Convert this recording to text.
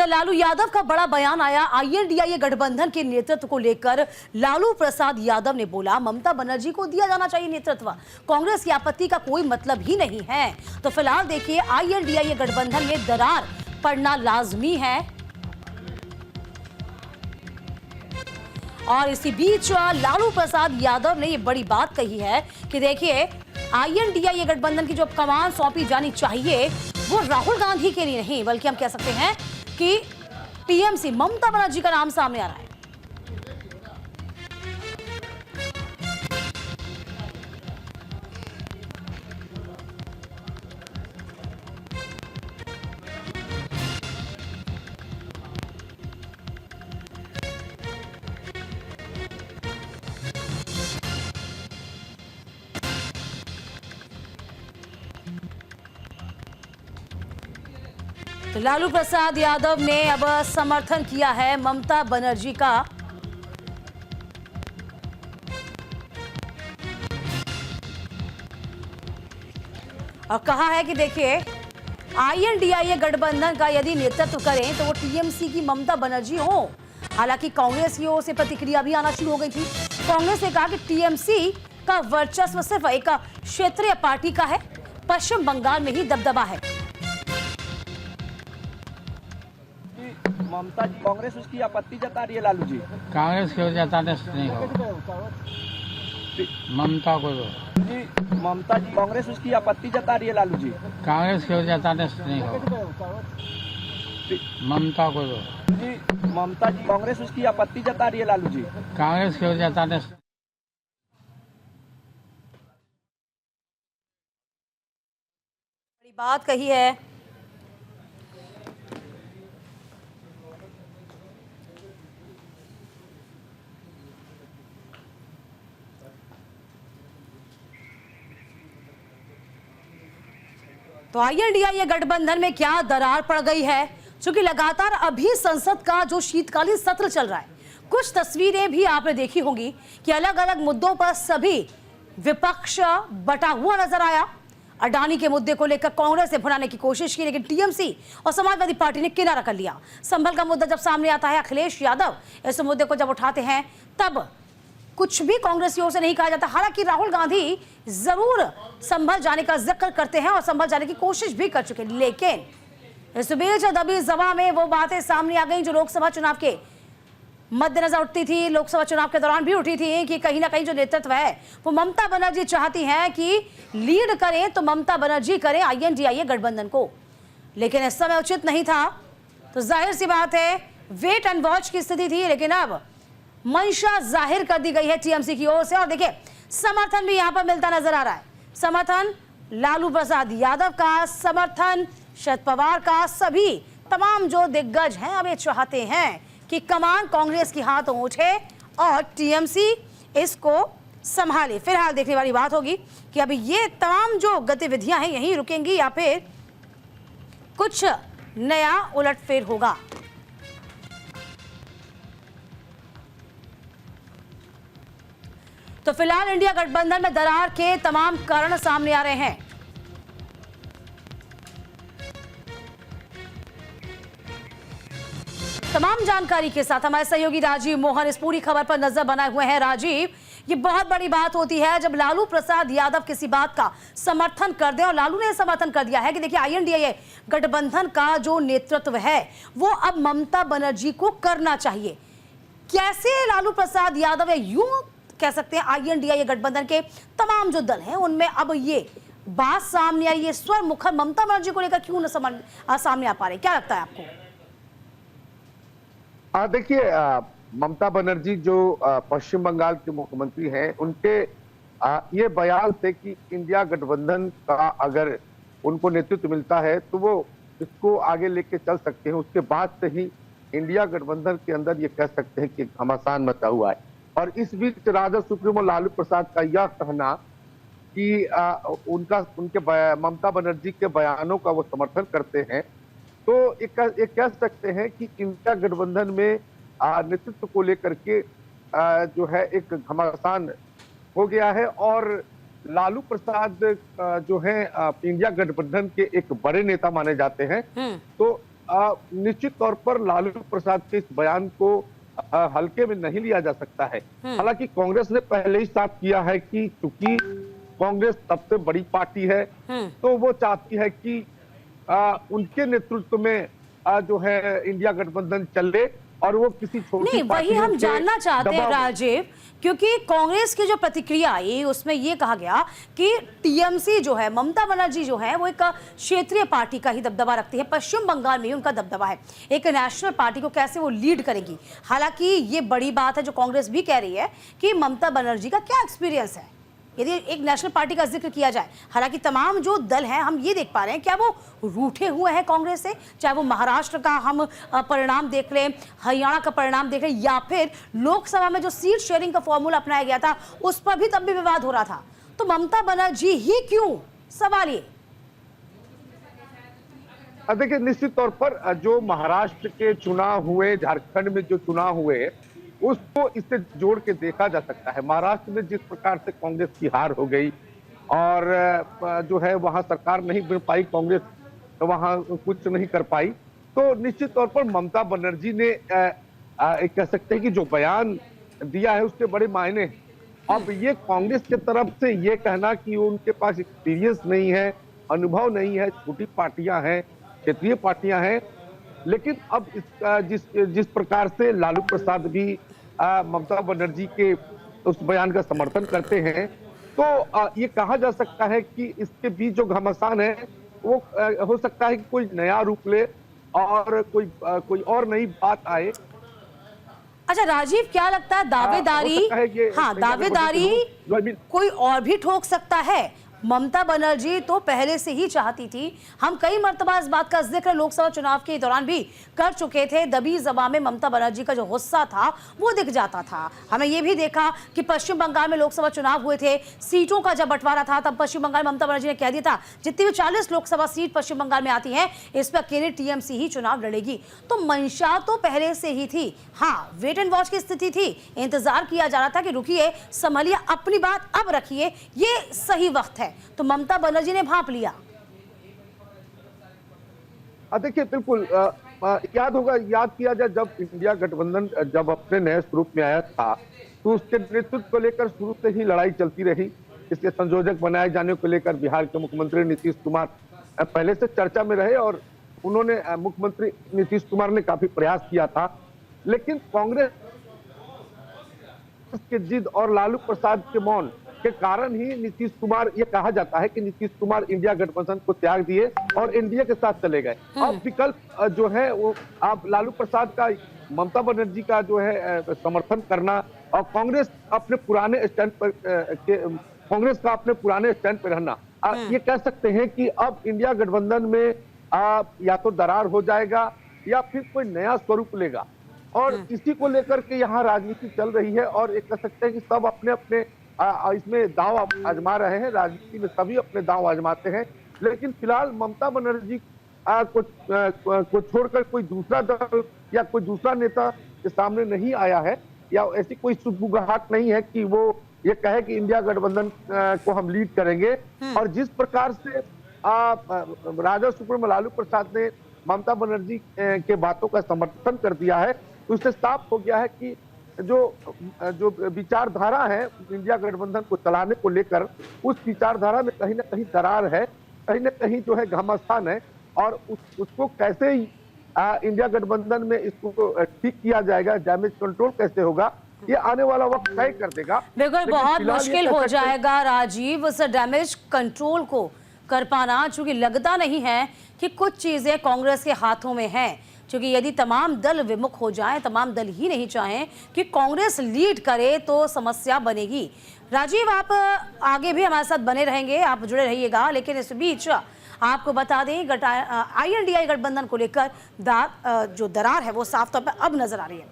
लालू यादव का बड़ा बयान आया। आईएनडीआईए गठबंधन के नेतृत्व को लेकर लालू प्रसाद यादव ने बोला, ममता बनर्जी को दिया जाना चाहिए नेतृत्व, कांग्रेस की आपत्ति का कोई मतलब ही नहीं है। तो फिलहाल देखिए, आईएनडीआईए गठबंधन में दरार पड़ना लाजमी है। और इसी बीच लालू प्रसाद यादव ने ये बड़ी बात कही है कि देखिए, आईएनडीआईए गठबंधन की जो कमान सौंपी जानी चाहिए वो राहुल गांधी के लिए नहीं, बल्कि हम कह सकते हैं कि टीएमसी ममता बनर्जी का नाम सामने आ रहा है। तो लालू प्रसाद यादव ने अब समर्थन किया है ममता बनर्जी का। और कहा है कि देखिए, आईएनडीआईए गठबंधन का यदि नेतृत्व करें तो वो टीएमसी की ममता बनर्जी हो। हालांकि कांग्रेस की ओर से प्रतिक्रिया भी आना शुरू हो गई थी। कांग्रेस ने कहा कि टीएमसी का वर्चस्व सिर्फ एक क्षेत्रीय पार्टी का है, पश्चिम बंगाल में ही दबदबा है। ममता जी, कांग्रेस उसकी आपत्ति जता रही है। लालू जी, कांग्रेस की जताने से नहीं होगा, ममता को दो जी। ममता जी, कांग्रेस उसकी आपत्ति जता रही है। लालू जी, कांग्रेस की जताने से नहीं होगा, ममता को दो जी। ममता जी, कांग्रेस उसकी आपत्ति जता रही है। लालू जी, कांग्रेस की जताने से बड़ी बात कही है। तो आईएनडीआईए गठबंधन में क्या दरार पड़ गई है? क्योंकि लगातार अभी संसद का जो शीतकालीन सत्र चल रहा है, कुछ तस्वीरें भी आपने देखी होंगी कि अलग अलग मुद्दों पर सभी विपक्ष बटा हुआ नजर आया। अडानी के मुद्दे को लेकर कांग्रेस ने भुनाने की कोशिश की, लेकिन टीएमसी और समाजवादी पार्टी ने किनारा कर लिया। संभल का मुद्दा जब सामने आता है, अखिलेश यादव इस मुद्दे को जब उठाते हैं, तब कुछ भी कांग्रेस की ओर से नहीं कहा जाता। हालांकि राहुल गांधी जरूर संभल जाने का जिक्र करते हैं और संभल जाने की कोशिश भी कर चुके हैं, लेकिन इस बीच दबी जबां में वो बातें सामने आ गई जो लोकसभा चुनाव के मद्देनजर उठती थी, लोकसभा चुनाव के दौरान भी उठी थी कि कहीं ना कहीं जो नेतृत्व है वो ममता बनर्जी चाहती हैं कि लीड करें तो ममता बनर्जी करें आईएनडीआईए गठबंधन को, लेकिन इस समय उचित नहीं था। तो जाहिर सी बात है, वेट एंड वॉच की स्थिति थी, लेकिन अब मंशा जाहिर कर दी गई है टीएमसी की ओर से। और देखिए, समर्थन भी यहां पर मिलता नजर आ रहा है। समर्थन लालू प्रसाद यादव का, समर्थन शरद पवार का, सभी तमाम जो दिग्गज हैं अब ये चाहते हैं कि कमान कांग्रेस की हाथों उठे और टीएमसी इसको संभाले। फिलहाल देखने वाली बात होगी कि अभी ये तमाम जो गतिविधियां हैं यहीं रुकेंगी या फिर कुछ नया उलटफेर होगा। तो फिलहाल इंडिया गठबंधन में दरार के तमाम कारण सामने आ रहे हैं। तमाम जानकारी के साथ हमारे सहयोगी राजीव मोहन इस पूरी खबर पर नजर बनाए हुए हैं। राजीव, ये बहुत बड़ी बात होती है जब लालू प्रसाद यादव किसी बात का समर्थन कर दें, और लालू ने समर्थन कर दिया है कि देखिए, आईएनडीआईए गठबंधन का जो नेतृत्व है वो अब ममता बनर्जी को करना चाहिए। कैसे लालू प्रसाद यादव, यूं कह सकते हैं आईएनडीआईए गठबंधन के तमाम जो दल हैं उनमें अब ये बात सामने आई, ये स्वर मुखर ममता बनर्जी को लेकर क्यों न सामने आ पा रहे, क्या लगता है आपको? देखिए, ममता बनर्जी जो पश्चिम बंगाल के मुख्यमंत्री हैं, उनके ये बयान थे कि इंडिया गठबंधन का अगर उनको नेतृत्व मिलता है तो वो इसको आगे लेके चल सकते हैं। उसके बाद से ही इंडिया गठबंधन के अंदर ये कह सकते हैं कि घमासान मचा हुआ है। और इस बीच राजद सुप्रीमो लालू प्रसाद का यह कहना कि उनके ममता बनर्जी के बयानों का वो समर्थन करते हैं, तो एक कह सकते हैं कि इंडिया गठबंधन में नेतृत्व को लेकर के जो है एक घमासान हो गया है। और लालू प्रसाद जो है इंडिया गठबंधन के एक बड़े नेता माने जाते हैं। तो निश्चित तौर पर लालू प्रसाद के इस बयान को हल्के में नहीं लिया जा सकता है। हालांकि कांग्रेस ने पहले ही साफ किया है कि चूंकि कांग्रेस सबसे बड़ी पार्टी है तो वो चाहती है कि उनके नेतृत्व में जो है इंडिया गठबंधन चले और वो किसी छोटी नहीं, वही हम जानना चाहते हैं राजीव, क्योंकि कांग्रेस की जो प्रतिक्रिया आई उसमें ये कहा गया कि टीएमसी जो है, ममता बनर्जी जो है, वो एक क्षेत्रीय पार्टी का ही दबदबा रखती है, पश्चिम बंगाल में ही उनका दबदबा है, एक नेशनल पार्टी को कैसे वो लीड करेगी। हालांकि ये बड़ी बात है जो कांग्रेस भी कह रही है कि ममता बनर्जी का क्या एक्सपीरियंस है यदि एक नेशनल पार्टी का जिक्र किया जाए। हालांकि तमाम जो दल हैं हम ये देख पा रहे हैं क्या वो रूठे हुए हैं कांग्रेस से, चाहे वो महाराष्ट्र का हम परिणाम देख लें, हरियाणा का परिणाम देख लें, या फिर लोकसभा में जो सीट शेयरिंग का फॉर्मूला अपनाया गया था उस पर भी तब भी विवाद हो रहा था। तो ममता बनर्जी ही क्यों, सवाल ये। देखिए, निश्चित तौर पर जो महाराष्ट्र के चुनाव हुए, झारखंड में जो चुनाव हुए, उसको इससे जोड़ के देखा जा सकता है। महाराष्ट्र में जिस प्रकार से कांग्रेस की हार हो गई और जो है वहां सरकार नहीं बन पाई, कांग्रेस वहां कुछ नहीं कर पाई, तो निश्चित तौर पर ममता बनर्जी ने कह सकते हैं कि जो बयान दिया है उसके बड़े मायने हैं। अब ये कांग्रेस की तरफ से ये कहना कि उनके पास एक्सपीरियंस नहीं है, अनुभव नहीं है, छोटी पार्टियां हैं, क्षेत्रीय पार्टियां हैं, लेकिन अब जिस प्रकार से लालू प्रसाद भी ममता बनर्जी के उस बयान का समर्थन करते हैं, तो ये कहा जा सकता है कि इसके बीच जो घमासान है वो हो सकता है कि कोई नया रूप ले और कोई और नई बात आए। अच्छा राजीव, क्या लगता है दावेदारी, हाँ दावेदारी कोई और भी ठोक सकता है? ममता बनर्जी तो पहले से ही चाहती थी, हम कई मर्तबा इस बात का जिक्र लोकसभा चुनाव के दौरान भी कर चुके थे, दबी जबान में ममता बनर्जी का जो गुस्सा था वो दिख जाता था। हमें ये भी देखा कि पश्चिम बंगाल में लोकसभा चुनाव हुए थे, सीटों का जब बंटवारा था तब पश्चिम बंगाल में ममता बनर्जी ने कह दिया था जितनी भी 40 लोकसभा सीट पश्चिम बंगाल में आती है इस पर अकेले टीएमसी ही चुनाव लड़ेगी। तो मंशा तो पहले से ही थी, हाँ वेट एंड वॉच की स्थिति थी, इंतजार किया जा रहा था कि रुकिए, संभलिए, अपनी बात अब रखिए, ये सही वक्त है। तो ममता बनर्जी ने भांप लिया। देखिए, बिल्कुल याद किया जाए जब इंडिया गठबंधन जब अपने नए स्वरूप में आया था तो उसके नेतृत्व को लेकर शुरू से ही लड़ाई चलती रही। इसके संयोजक बनाए जाने को लेकर बिहार के मुख्यमंत्री नीतीश कुमार पहले से चर्चा में रहे और उन्होंने मुख्यमंत्री नीतीश कुमार ने काफी प्रयास किया था, लेकिन कांग्रेस के जिद और लालू प्रसाद के मौन के कारण ही नीतीश कुमार, ये कहा जाता है कि नीतीश कुमार इंडिया गठबंधन को त्याग दिए और एनडीए के साथ चले गए। अब विकल्प जो है वो आप लालू प्रसाद का, ममता बनर्जी का जो है समर्थन करना और कांग्रेस अपने पुराने स्टैंड पर कांग्रेस का अपने पुराने स्टैंड पर रहना, ये कह सकते हैं कि अब इंडिया गठबंधन में या तो दरार हो जाएगा या फिर कोई नया स्वरूप लेगा। और इसी को लेकर के यहाँ राजनीति चल रही है और ये कह सकते हैं कि सब अपने अपने इसमें दांव आजमा रहे हैं। राजनीति में सभी अपने दांव आजमाते हैं, लेकिन फिलहाल ममता बनर्जी को छोड़कर कोई दूसरा दल या कोई दूसरा नेता के सामने नहीं आया है या ऐसी कोई सुगबुगाहट नहीं है कि वो ये कहे कि इंडिया गठबंधन को हम लीड करेंगे। और जिस प्रकार से राजा सुप्रीमो लालू प्रसाद ने ममता बनर्जी के बातों का समर्थन कर दिया है, तो इससे साफ हो गया है कि जो विचारधारा है इंडिया गठबंधन को चलाने को लेकर, उस विचारधारा में कहीं ना कहीं दरार है, कहीं ना कहीं जो है घमासान है और उसको कैसे ही इंडिया गठबंधन में इसको ठीक किया जाएगा, डैमेज कंट्रोल कैसे होगा, ये आने वाला वक्त तय कर देगा। बिल्कुल बहुत मुश्किल हो जाएगा राजीव उस डैमेज कंट्रोल को कर पाना, चूंकि लगता नहीं है कि कुछ चीजें कांग्रेस के हाथों में हैं, क्योंकि यदि तमाम दल विमुख हो जाएं, तमाम दल ही नहीं चाहें कि कांग्रेस लीड करे तो समस्या बनेगी। राजीव, आप आगे भी हमारे साथ बने रहेंगे, आप जुड़े रहिएगा, लेकिन इस बीच आपको बता दें INDI गठबंधन को लेकर जो दरार है वो साफ तौर पर अब नजर आ रही है।